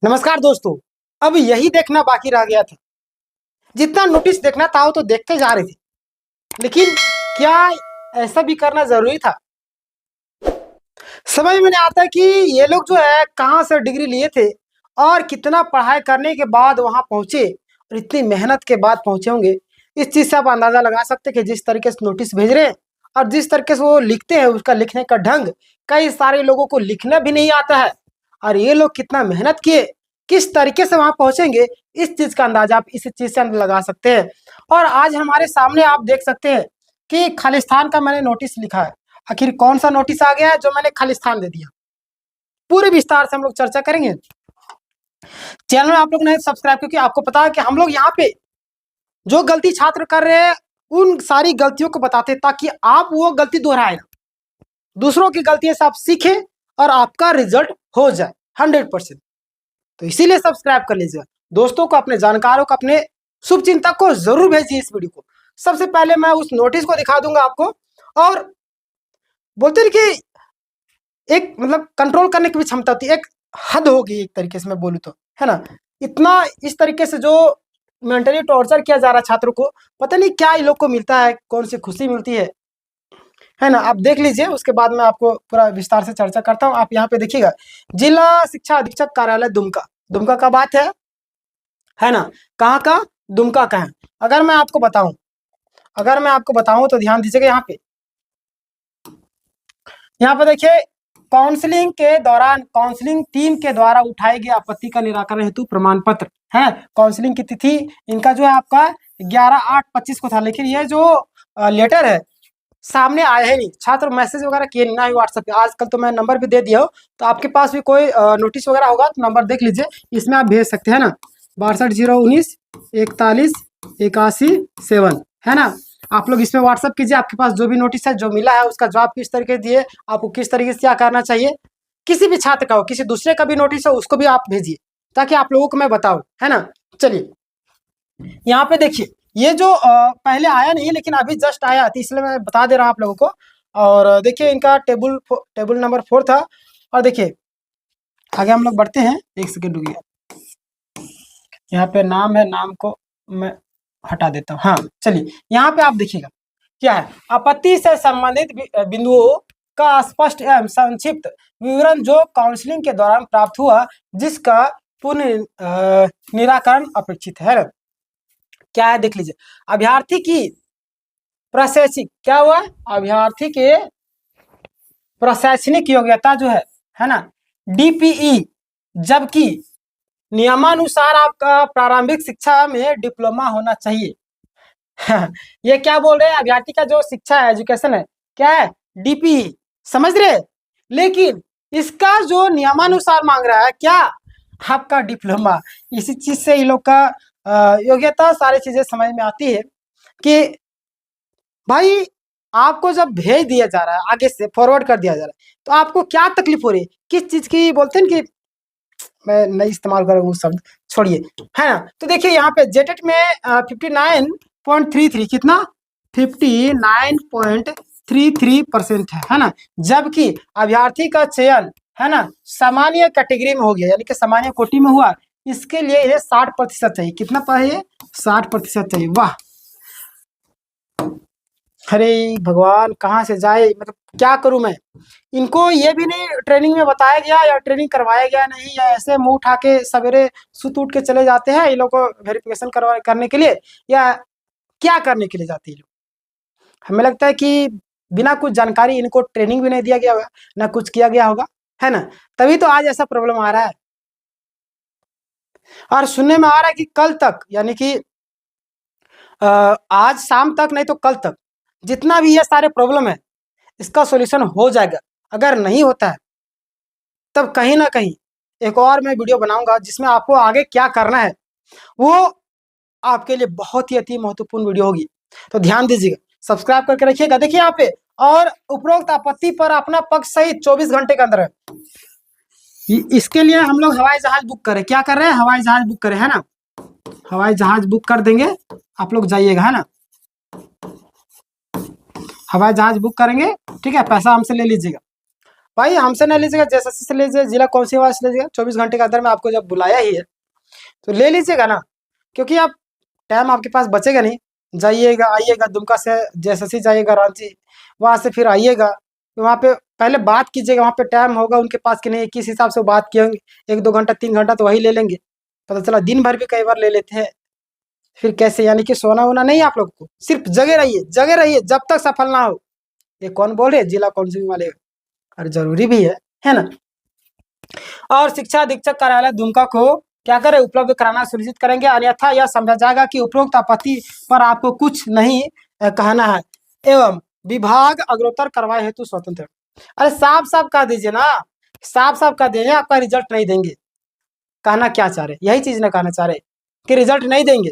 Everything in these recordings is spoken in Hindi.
नमस्कार दोस्तों। अब यही देखना बाकी रह गया था। जितना नोटिस देखना था वो तो देखते जा रहे थे, लेकिन क्या ऐसा भी करना जरूरी था? समझ में नहीं आता कि ये लोग जो है कहाँ से डिग्री लिए थे और कितना पढ़ाई करने के बाद वहां पहुंचे और इतनी मेहनत के बाद पहुंचे होंगे। इस चीज से आप अंदाजा लगा सकते हैं कि जिस तरीके से नोटिस भेज रहे हैं और जिस तरीके से वो लिखते हैं, उसका लिखने का ढंग, कई सारे लोगों को लिखना भी नहीं आता है। और ये लोग कितना मेहनत किए, किस तरीके से वहां पहुंचेंगे, इस चीज का अंदाजा आप इस चीज से लगा सकते हैं। और आज हमारे सामने आप देख सकते हैं कि खालिस्तान का मैंने नोटिस लिखा है। आखिर कौन सा नोटिस आ गया है जो मैंने खालिस्तान दे दिया, पूरे विस्तार से हम लोग चर्चा करेंगे। चैनल में आप लोग ने सब्सक्राइब, क्योंकि आपको पता है कि हम लोग यहाँ पे जो गलती छात्र कर रहे हैं उन सारी गलतियों को बताते हैं, ताकि आप वो गलती दोहराए ना, दूसरों की गलतियों से आप सीखें और आपका रिजल्ट हो जाए 100%। तो इसीलिए सब्सक्राइब कर लीजिएगा। दोस्तों को, अपने जानकारों को, अपने शुभचिंतक को जरूर भेजिए इस वीडियो को। सबसे पहले मैं उस नोटिस को दिखा दूंगा आपको, और बोलते हैं कि एक मतलब कंट्रोल करने की भी क्षमता होती है, एक हद होगी एक तरीके से मैं बोलूँ तो, है ना। इतना इस तरीके से जो मेंटली टॉर्चर किया जा रहा है छात्रों को, पता नहीं क्या इन लोग को मिलता है, कौन सी खुशी मिलती है ना। आप देख लीजिए, उसके बाद मैं आपको पूरा विस्तार से चर्चा करता हूँ। आप यहाँ पे देखिएगा, जिला शिक्षा अधीक्षक कार्यालय दुमका। दुमका का बात है ना। कहाँ का? दुमका का है। अगर मैं आपको बताऊं तो ध्यान दीजिएगा। यहाँ पे देखिए, काउंसलिंग के दौरान काउंसलिंग टीम के द्वारा उठाई गई आपत्ति का निराकरण हेतु प्रमाण पत्र है। काउंसलिंग की तिथि इनका जो है आपका 11/8/25 को था, लेकिन ये जो लेटर है सामने आया है नहीं। छात्र मैसेज वगैरह किए नहीं ना ही व्हाट्सएप पे। आजकल तो मैं नंबर भी दे दिया हूँ, तो आपके पास भी कोई नोटिस वगैरह होगा तो नंबर देख लीजिए, इसमें आप भेज सकते हैं ना। 62-019-41-81-7 है ना। आप लोग इसमें व्हाट्सअप कीजिए, आपके पास जो भी नोटिस है, जो मिला है, उसका जवाब किस तरीके दिए, आपको किस तरीके से क्या करना चाहिए। किसी भी छात्र का हो, किसी दूसरे का भी नोटिस हो, उसको भी आप भेजिए, ताकि आप लोगों को मैं बताऊं, है ना। चलिए यहाँ पे देखिए, ये जो पहले आया नहीं, लेकिन अभी जस्ट आया, तो इसलिए मैं बता दे रहा हूँ आप लोगों को। और देखिए, इनका टेबल नंबर 4 था। और देखिए आगे हम लोग बढ़ते हैं। एक सेकेंड रुकिए, यहाँ पे नाम है, नाम को मैं हटा देता हूँ। हाँ चलिए, यहाँ पे आप देखिएगा क्या है। आपत्ति से संबंधित बिंदुओं का स्पष्ट एवं संक्षिप्त विवरण जो काउंसलिंग के दौरान प्राप्त हुआ, जिसका पुनः निराकरण अपेक्षित है। क्या है देख लीजिए। अभ्यर्थी की प्रशैक्षिक, क्या हुआ? अभ्यर्थी के प्रशैक्षणिक योग्यता जो है ना, डीपीई, जबकि नियमानुसार आपका प्रारंभिक शिक्षा में डिप्लोमा होना चाहिए। ये क्या बोल रहे हैं? अभ्यर्थी का जो शिक्षा है, एजुकेशन है, क्या है? डीपीई, समझ रहे? लेकिन इसका जो नियमानुसार मांग रहा है, क्या? आपका डिप्लोमा। इसी चीज से ये लोग का योग्यता, सारी चीजें समझ में आती है कि भाई आपको जब भेज दिया जा रहा है, आगे से फॉरवर्ड कर दिया जा रहा है, तो आपको क्या तकलीफ हो रही है, किस चीज की? बोलते हैं कि मैं नहीं इस्तेमाल करूँ वो शब्द, छोड़िए, है ना। तो देखिए यहाँ पे जेटेट में 59.33, कितना? 59.33% है ना। जबकि अभ्यर्थी का चयन, है ना, सामान्य कैटेगरी में हो गया, यानी कि सामान्य कोटि में हुआ। इसके लिए इन्हें 60% चाहिए। कितना चाहिए? 60% चाहिए। वाह, अरे भगवान, कहाँ से जाए, मतलब क्या करूं मैं। इनको ये भी नहीं ट्रेनिंग में बताया गया, या ट्रेनिंग करवाया गया नहीं, या ऐसे मुंह उठा के सवेरे सुत उठ के चले जाते हैं इन लोग को वेरिफिकेशन करने के लिए, या क्या करने के लिए जाते हैं ये लोग। हमें लगता है कि बिना कुछ जानकारी इनको ट्रेनिंग भी नहीं दिया गया होगा, ना कुछ किया गया होगा, है ना। तभी तो आज ऐसा प्रॉब्लम आ रहा है। और सुनने में आ रहा है कि कल तक, यानी कि आज शाम तक, नहीं तो कल तक, जितना भी ये सारे प्रॉब्लम है, इसका सॉल्यूशन हो जाएगा। अगर नहीं होता है तब कहीं ना कहीं एक और मैं वीडियो बनाऊंगा, जिसमें आपको आगे क्या करना है, वो आपके लिए बहुत ही अति महत्वपूर्ण वीडियो होगी। तो ध्यान दीजिएगा, सब्सक्राइब करके रखिएगा। देखिए यहाँ पे, और उपरोक्त आपत्ति पर अपना पक्ष सहित 24 घंटे के अंदर है। इसके लिए हम लोग हवाई जहाज बुक करें, क्या कर रहे हैं? हवाई जहाज बुक करें, है ना। हवाई जहाज बुक कर देंगे, आप लोग जाइएगा, है ना। हवाई जहाज बुक करेंगे, ठीक है, पैसा हमसे ले लीजिएगा। भाई हमसे नहीं लीजिएगा, जैसे से लीजिए, जिला कौन सी आवाज से लीजिएगा, 24 घंटे के अंदर में आपको जब बुलाया ही है तो ले लीजिएगा ना, क्योंकि आप टाइम आपके पास बचेगा नहीं। जाइएगा आइएगा, दुमका से जैसे जाइएगा रांची, वहां से फिर आइएगा, वहां पे पहले बात कीजिएगा, वहां पे टाइम होगा उनके पास कि नहीं, किस हिसाब से वो बात किए होंगे। 1-2 घंटा 3 घंटा तो वही ले लेंगे, पता चला दिन भर भी कई बार ले लेते हैं। फिर कैसे, यानी कि सोना वोना नहीं आप लोग को, सिर्फ जगह रहिए, जगह रहिए जब तक सफल ना हो। ये कौन बोल रहे, जिला काउंसिलिंग वाले? अरे जरूरी भी है ना। और शिक्षा अधीक्षक कार्यालय दुमका को क्या करें, उपलब्ध कराना सुनिश्चित करेंगे, अन्यथा यह समझा जाएगा कि उपरोक्त आपत्ति पर आपको कुछ नहीं कहना है, एवं विभाग अग्रोत्तर कार्रवाई हेतु स्वतंत्र। अरे साफ साफ कह दीजिए ना, साफ साफ कह दीजिए आपका रिजल्ट नहीं देंगे। कहना क्या चाह रहे, यही चीज ना कहना चाह रहे कि रिजल्ट नहीं देंगे,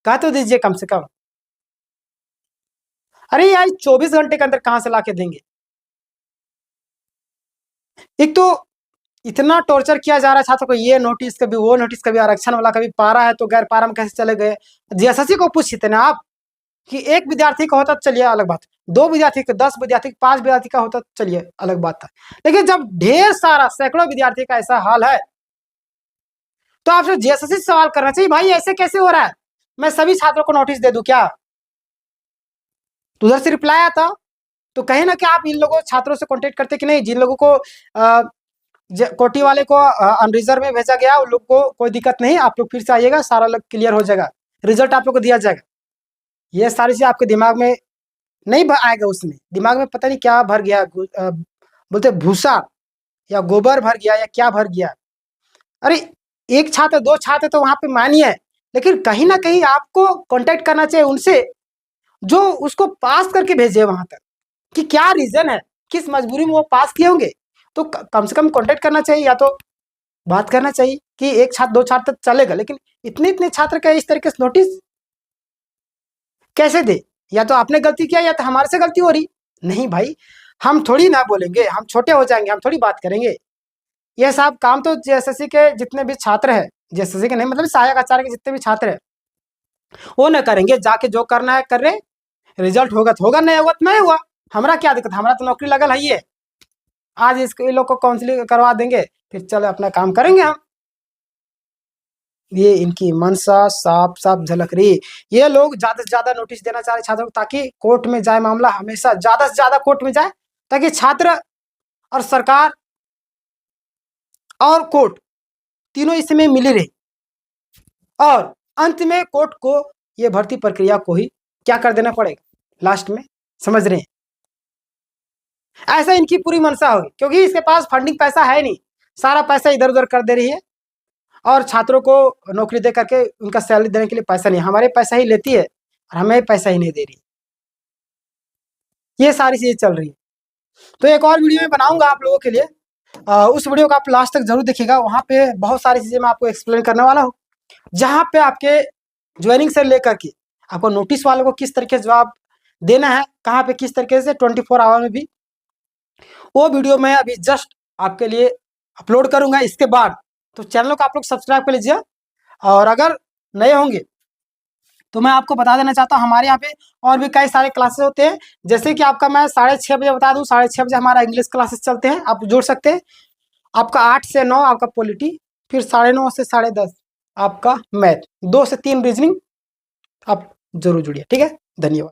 कह तो दीजिए कम से कम। अरे यार 24 घंटे के अंदर कहां से लाके देंगे? एक तो इतना टॉर्चर किया जा रहा है छात्रों को, ये नोटिस कभी वो नोटिस, कभी आरक्षण वाला, कभी पारा है तो गैर पारा में कैसे चले गए। जीएसएससी को पूछते ना आप कि एक विद्यार्थी का होता तो चलिए अलग बात, 2 विद्यार्थी का, 10 विद्यार्थी, 5 विद्यार्थी का होता तो चलिए अलग बात था, लेकिन जब ढेर सारा सैकड़ों विद्यार्थी का ऐसा हाल है तो आपसे जीएसएससी से सवाल करना चाहिए, भाई ऐसे कैसे हो रहा है, मैं सभी छात्रों को नोटिस दे दूं क्या? तो उधर से रिप्लाई आता तो कहीं ना कि आप इन लोगों छात्रों से कांटेक्ट करते कि नहीं, जिन लोगों को कोटी वाले को अनरिजर्व में भेजा गया, उन लोग को कोई दिक्कत नहीं, आप लोग फिर से आइएगा, सारा लोग क्लियर हो जाएगा, रिजल्ट आप लोग को दिया जाएगा। ये सारी चीज आपके दिमाग में नहीं आएगा, उसमें दिमाग में पता नहीं क्या भर गया, बोलते भूसा या गोबर भर गया या क्या भर गया। अरे एक छात्र 2 छात्र तो वहां पे मानिए, लेकिन कहीं ना कहीं आपको कांटेक्ट करना चाहिए उनसे जो उसको पास करके भेजे वहां तक, कि क्या रीजन है, किस मजबूरी में वो पास किए होंगे, तो कम से कम कांटेक्ट करना चाहिए, या तो बात करना चाहिए कि 1 छात्र 2 छात्र तक चलेगा, लेकिन इतने इतने छात्र का इस तरीके से नोटिस कैसे दे? या तो आपने गलती किया या तो हमारे से गलती हो रही। नहीं भाई, हम थोड़ी ना बोलेंगे, हम छोटे हो जाएंगे, हम थोड़ी बात करेंगे। यह सब काम तो जेएसएससी के जितने भी छात्र हैं, जेएसएससी के नहीं मतलब सहायक आचार्य के जितने भी छात्र हैं वो न करेंगे, जाके जो करना है कर रहे, रिजल्ट होगा तो होगा, नहीं होगा तो नहीं हुआ, हमारा क्या दिक्कत, हमारा तो नौकरी लगल है। ये आज इसके लोग को काउंसलिंग करवा देंगे, फिर चलो अपना काम करेंगे हम। ये इनकी मनसा साफ साफ झलक रही है। ये लोग ज्यादा से ज्यादा नोटिस देना चाह रहे छात्रों को, ताकि कोर्ट में जाए मामला, हमेशा ज्यादा से ज्यादा कोर्ट में जाए, ताकि छात्र और सरकार और कोर्ट तीनों इसमें मिली रहे, और अंत में कोर्ट को ये भर्ती प्रक्रिया को ही क्या कर देना पड़ेगा लास्ट में, समझ रहे हैं? ऐसा इनकी पूरी मनसा होगी, क्योंकि इसके पास फंडिंग पैसा है नहीं, सारा पैसा इधर उधर कर दे रही है, और छात्रों को नौकरी दे करके उनका सैलरी देने के लिए पैसा नहीं, हमारे पैसा ही लेती है और हमें पैसा ही नहीं दे रही। ये सारी चीजें चल रही है। तो एक और वीडियो में बनाऊंगा आप लोगों के लिए, उस वीडियो को आप लास्ट तक जरूर देखिएगा, वहां पे बहुत सारी चीजें मैं आपको एक्सप्लेन करने वाला हूँ, जहां पे आपके ज्वाइनिंग से लेकर के आपको नोटिस वालों को किस तरीके से जवाब देना है, कहाँ पे किस तरीके से 24 आवर में भी, वो वीडियो मैं अभी जस्ट आपके लिए अपलोड करूंगा इसके बाद। तो चैनल को आप लोग सब्सक्राइब कर लीजिए, और अगर नए होंगे तो मैं आपको बता देना चाहता हूँ, हमारे यहाँ पे और भी कई सारे क्लासेस होते हैं, जैसे कि आपका मैं 6:30 बजे बता दूं, 6:30 बजे हमारा इंग्लिश क्लासेस चलते हैं, आप जुड़ सकते हैं। आपका 8 से 9 आपका पॉलिटी, फिर 9:30 से 10:30 आपका मैथ, 2 से 3 रीजनिंग। आप जरूर जुड़िए, ठीक है, धन्यवाद।